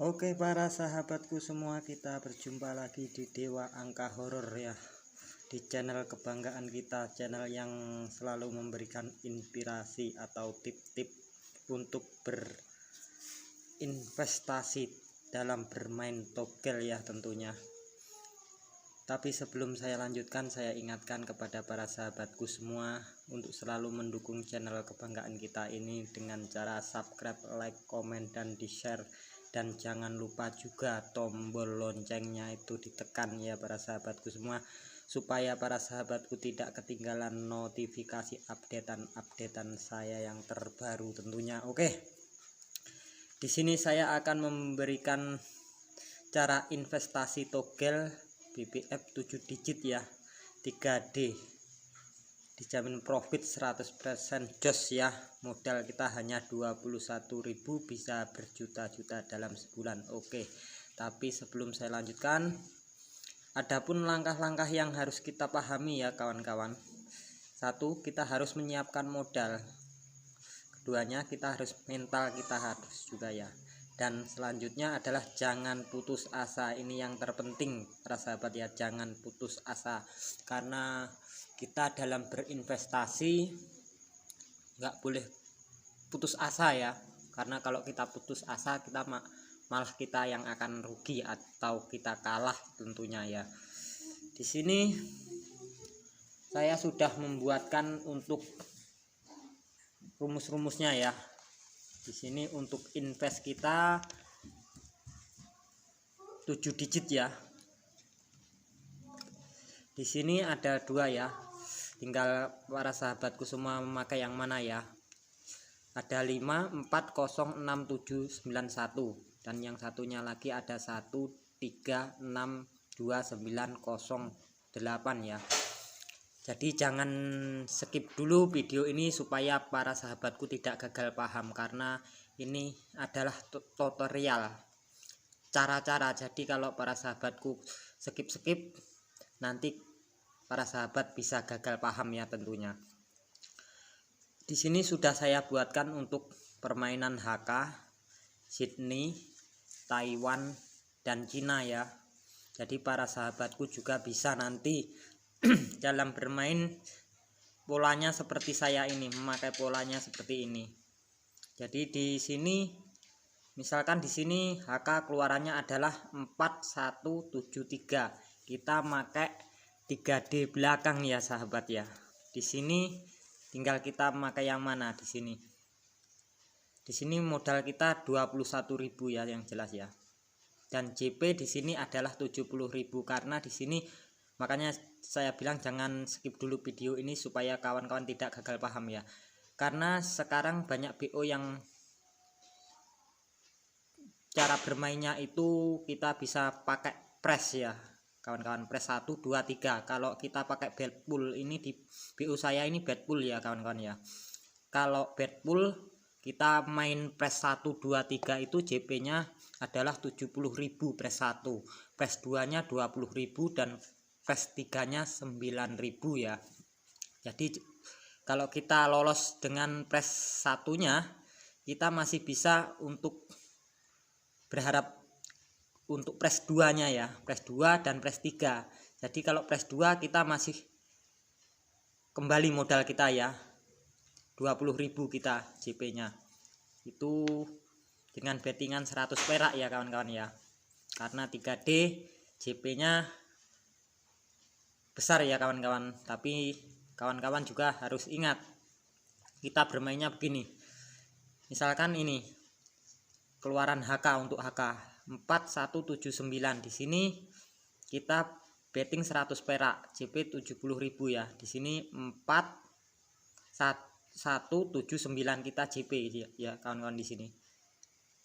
Oke para sahabatku semua, kita berjumpa lagi di Dewa Angka Horor ya, di channel kebanggaan kita, channel yang selalu memberikan inspirasi atau tip-tip untuk berinvestasi dalam bermain togel ya tentunya. Tapi sebelum saya lanjutkan, saya ingatkan kepada para sahabatku semua untuk selalu mendukung channel kebanggaan kita ini dengan cara subscribe, like, komen, dan di-share. Dan jangan lupa juga tombol loncengnya itu ditekan ya para sahabatku semua, supaya para sahabatku tidak ketinggalan notifikasi updatean saya yang terbaru tentunya. Oke, di sini saya akan memberikan cara investasi togel BBF 7 digit ya, 3D, dijamin profit 100% jos ya. Modal kita hanya 21.000, bisa berjuta-juta dalam sebulan. Oke, tapi sebelum saya lanjutkan, adapun langkah-langkah yang harus kita pahami ya kawan-kawan. Satu, kita harus menyiapkan modal. Keduanya, kita harus mental, kita harus juga ya. Dan selanjutnya adalah jangan putus asa. Ini yang terpenting para sahabat ya, jangan putus asa. Karena kita dalam berinvestasi nggak boleh putus asa ya, karena kalau kita putus asa, kita malah kita yang akan rugi atau kita kalah tentunya ya. Di sini saya sudah membuatkan untuk rumus-rumusnya ya. Di sini untuk invest kita 7 digit ya. Di sini ada dua ya, tinggal para sahabatku semua memakai yang mana ya. Ada 5, 4, 0, 6, 7, 9, 1, dan yang satunya lagi ada 1, 3, 6, 2, 9, 0, 8 ya. Jadi jangan skip dulu video ini supaya para sahabatku tidak gagal paham, karena ini adalah tutorial cara-cara. Jadi kalau para sahabatku skip nanti para sahabat bisa gagal paham ya tentunya. Di sini sudah saya buatkan untuk permainan HK, Sydney, Taiwan, dan Cina ya. Jadi para sahabatku juga bisa nanti dalam bermain polanya seperti saya ini, memakai polanya seperti ini. Jadi di sini misalkan di sini HK keluarannya adalah 4173. Kita pakai 3D belakang ya sahabat ya. Di sini tinggal kita memakai yang mana di sini. Di sini modal kita 21.000 ya yang jelas ya. Dan JP di sini adalah 70.000, karena di sini makanya saya bilang jangan skip dulu video ini supaya kawan-kawan tidak gagal paham ya. Karena sekarang banyak BO yang cara bermainnya itu kita bisa pakai press ya kawan-kawan, press 1, 2, 3. Kalau kita pakai bed pool, ini di BO saya ini bed pool ya kawan-kawan ya. Kalau bed pool kita main press 1, 2, 3 itu JP nya adalah 70.000 press 1, press 2 nya 20.000, dan press 3 nya 9.000 ya. Jadi kalau kita lolos dengan press 1 nya, kita masih bisa untuk berharap untuk press 2 nya ya, press 2 dan press 3. Jadi kalau press 2 kita masih kembali modal kita ya, 20.000 kita JP nya itu dengan bettingan 100 perak ya kawan-kawan ya. Karena 3D JP nya besar ya kawan-kawan. Tapi kawan-kawan juga harus ingat, kita bermainnya begini. Misalkan ini keluaran HK untuk HK 4179, di sini kita betting 100 perak, JP 70.000 ya. Di sini 4179 kita JP ya kawan-kawan. Di sini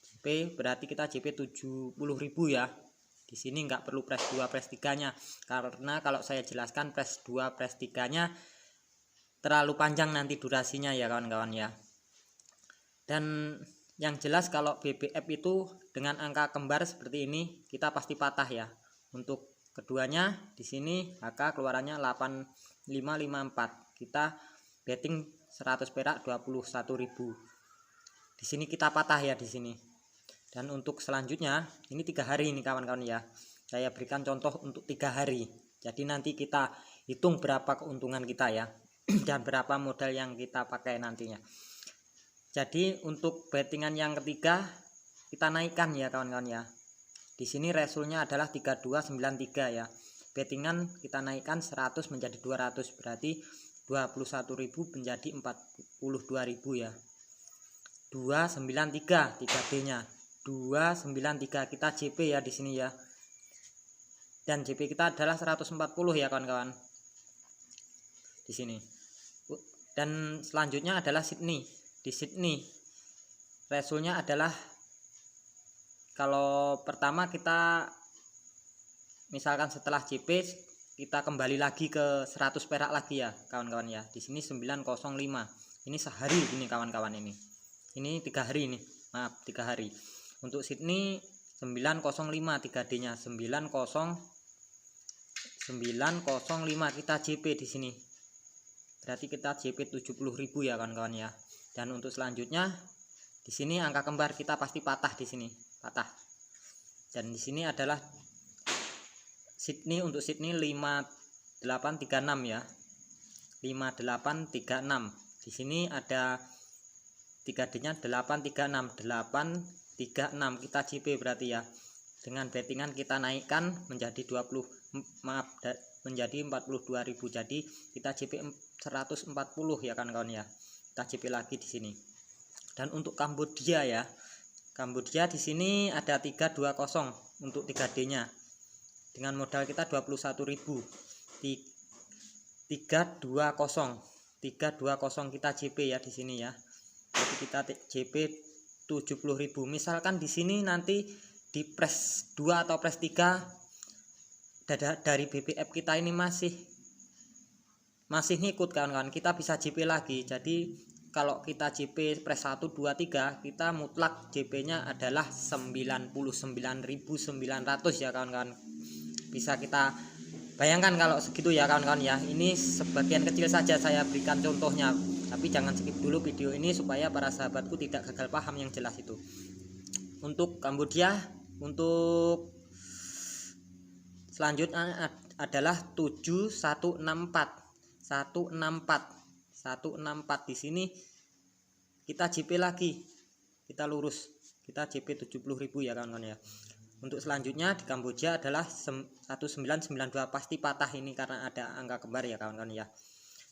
JP berarti kita JP 70.000 ya. Di sini nggak perlu press 2 press 3 nya, karena kalau saya jelaskan press 2 press 3 nya terlalu panjang nanti durasinya ya kawan-kawan ya. Dan yang jelas kalau BBF itu dengan angka kembar seperti ini kita pasti patah ya. Untuk keduanya di sini HK keluarannya 8554. Kita betting 100 perak 21.000. Di sini kita patah ya di sini. Dan untuk selanjutnya ini 3 hari ini kawan-kawan ya, saya berikan contoh untuk 3 hari. Jadi nanti kita hitung berapa keuntungan kita ya dan berapa modal yang kita pakai nantinya. Jadi untuk bettingan yang ketiga kita naikkan ya kawan-kawan ya. Di sini resulnya adalah 3293 ya. Bettingan kita naikkan 100 menjadi 200, berarti 21.000 menjadi 42.000 ya. 293 3D-nya. 293 kita JP ya di sini ya. Dan JP kita adalah 140 ya kawan-kawan. Di sini. Dan selanjutnya adalah Sydney. Di Sydney resulnya adalah, kalau pertama kita misalkan setelah JP kita kembali lagi ke 100 perak lagi ya kawan-kawan ya. Di sini 905. Ini sehari ini kawan-kawan ini. Ini 3 hari ini. Maaf, 3 hari. Untuk Sydney 905 3D-nya 905 kita JP di sini. Berarti kita JP 70.000 ya kawan-kawan ya. Dan untuk selanjutnya di sini angka kembar kita pasti patah di sini, patah. Dan di sini adalah Sydney, untuk Sydney 5836 ya. 5836. Di sini ada 3D-nya 836 kita JP berarti ya. Dengan bettingan kita naikkan menjadi 42.000, jadi kita JP 140 ya kawan-kawan ya. Kita JP lagi di sini. Dan untuk Kambodia ya, Kambodia di sini ada 320 untuk 3D-nya. Dengan modal kita 21.000. 320 kita JP ya di sini ya. Jadi kita JP 70.000. Misalkan di sini nanti di press 2 atau press 3 dari BPF kita ini masih ngikut kawan-kawan, kita bisa JP lagi. Jadi kalau kita JP press 1 2 3 kita mutlak JP-nya adalah 99.900 ya kawan-kawan. Bisa kita bayangkan kalau segitu ya kawan-kawan ya. Ini sebagian kecil saja saya berikan contohnya, tapi jangan skip dulu video ini supaya para sahabatku tidak gagal paham yang jelas itu. Untuk Kambodia, untuk selanjutnya adalah 164 di sini kita JP lagi, kita lurus, kita JP 70.000 ya kawan-kawan ya. Untuk selanjutnya di Kamboja adalah 1992, pasti patah ini karena ada angka kembar ya kawan-kawan ya.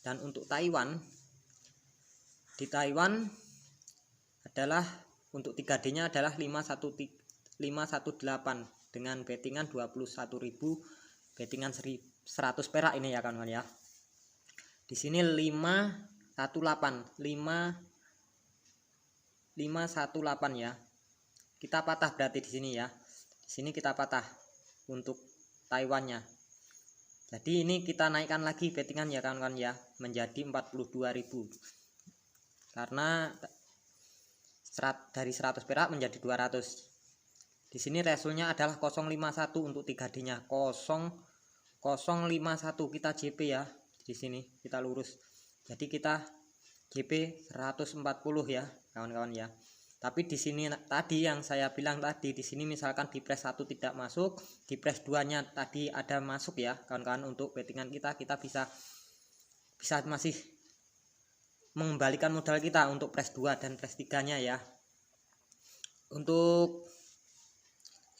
Dan untuk Taiwan, di Taiwan adalah untuk 3D-nya adalah 518 dengan bettingan 21.000, bettingan 100 perak ini ya kawan-kawan ya. Di sini 518 ya. Kita patah berarti di sini ya. Di sini kita patah untuk Taiwannya. Jadi ini kita naikkan lagi bettingan ya kawan-kawan ya menjadi 42.000. Karena dari 100 perak menjadi 200. Di sini resulnya adalah 051 untuk 3D-nya. 051 kita JP ya. Di sini kita lurus. Jadi kita JP 140 ya kawan-kawan ya. Tapi di sini tadi yang saya bilang tadi, di sini misalkan di press 1 tidak masuk, di press 2-nya tadi ada masuk ya kawan-kawan. Untuk bettingan kita bisa masih mengembalikan modal kita untuk press 2 dan press 3-nya ya. Untuk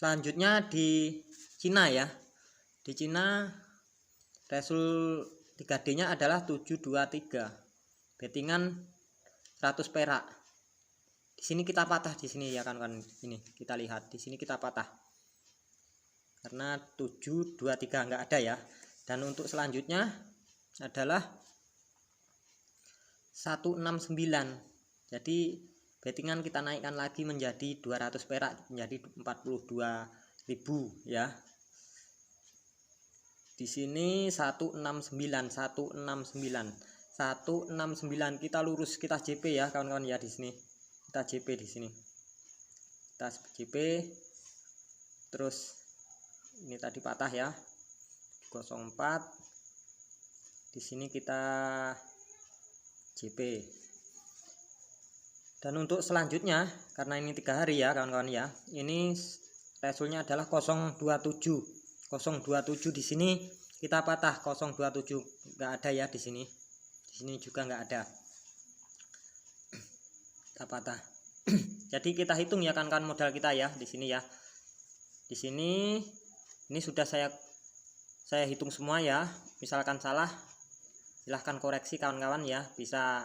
selanjutnya di Cina ya. Di Cina resul 3D-nya adalah 723. Bettingan 100 perak. Di sini kita patah di sini ya kawan-kawan. Ini kita lihat di sini kita patah. Karena 723 enggak ada ya. Dan untuk selanjutnya adalah 169. Jadi bettingan kita naikkan lagi menjadi 200 perak, menjadi 42.000 ya. Di sini 169 kita lurus, kita JP ya kawan-kawan ya. Di sini kita JP, di sini kita JP. Terus ini tadi patah ya 04. Di sini kita JP. Dan untuk selanjutnya, karena ini 3 hari ya kawan-kawan ya, ini resultnya adalah 027. 027 di sini kita patah 027, nggak ada ya di sini. Di sini juga nggak ada. Kita patah. Jadi kita hitung ya kawan-kawan modal kita ya di sini ya. Di sini ini sudah saya hitung semua ya. Misalkan salah, silahkan koreksi kawan-kawan ya, bisa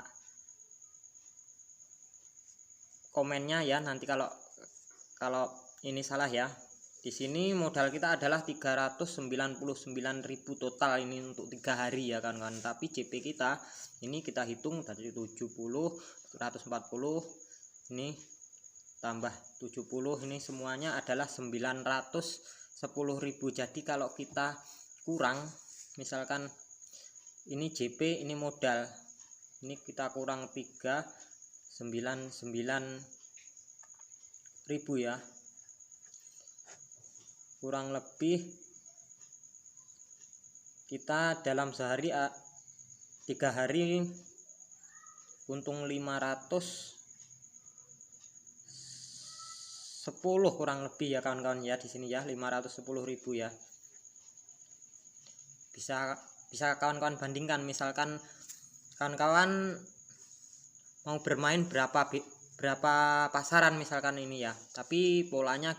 komennya ya nanti kalau ini salah ya. Di sini modal kita adalah 399.000 total ini untuk 3 hari ya kawan-kawan. Tapi JP kita ini kita hitung dari 70, 140, ini tambah 70, ini semuanya adalah 910.000. Jadi kalau kita kurang, misalkan ini JP, ini modal, ini kita kurang 399.000 ya, kurang lebih kita dalam sehari 3 hari untung 510 kurang lebih ya kawan-kawan ya, di sini ya 510.000 ya. Bisa kawan-kawan bandingkan, misalkan kawan-kawan mau bermain berapa pasaran misalkan ini ya, tapi polanya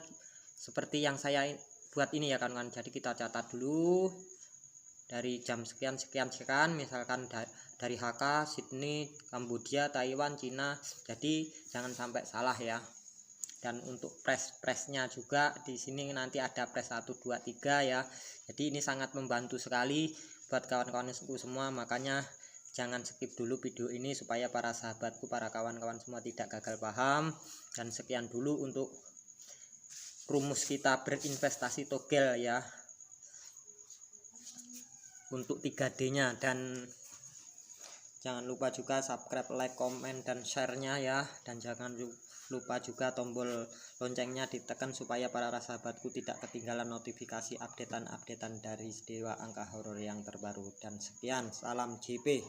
seperti yang saya buat ini ya kawan-kawan. Jadi kita catat dulu dari jam sekian, misalkan dari HK, Sydney, Kamboja, Taiwan, Cina. Jadi jangan sampai salah ya. Dan untuk press-nya juga di sini nanti ada press 1, 2, 3 ya. Jadi ini sangat membantu sekali buat kawan-kawan semua, makanya jangan skip dulu video ini supaya para sahabatku, para kawan-kawan semua tidak gagal paham. Dan sekian dulu untuk rumus kita berinvestasi togel ya, untuk 3D-nya. Dan jangan lupa juga subscribe, like, komen, dan share-nya ya. Dan jangan lupa juga tombol loncengnya ditekan supaya para sahabatku tidak ketinggalan notifikasi updatean dari Dewa Angka Horor yang terbaru. Dan sekian, salam JP.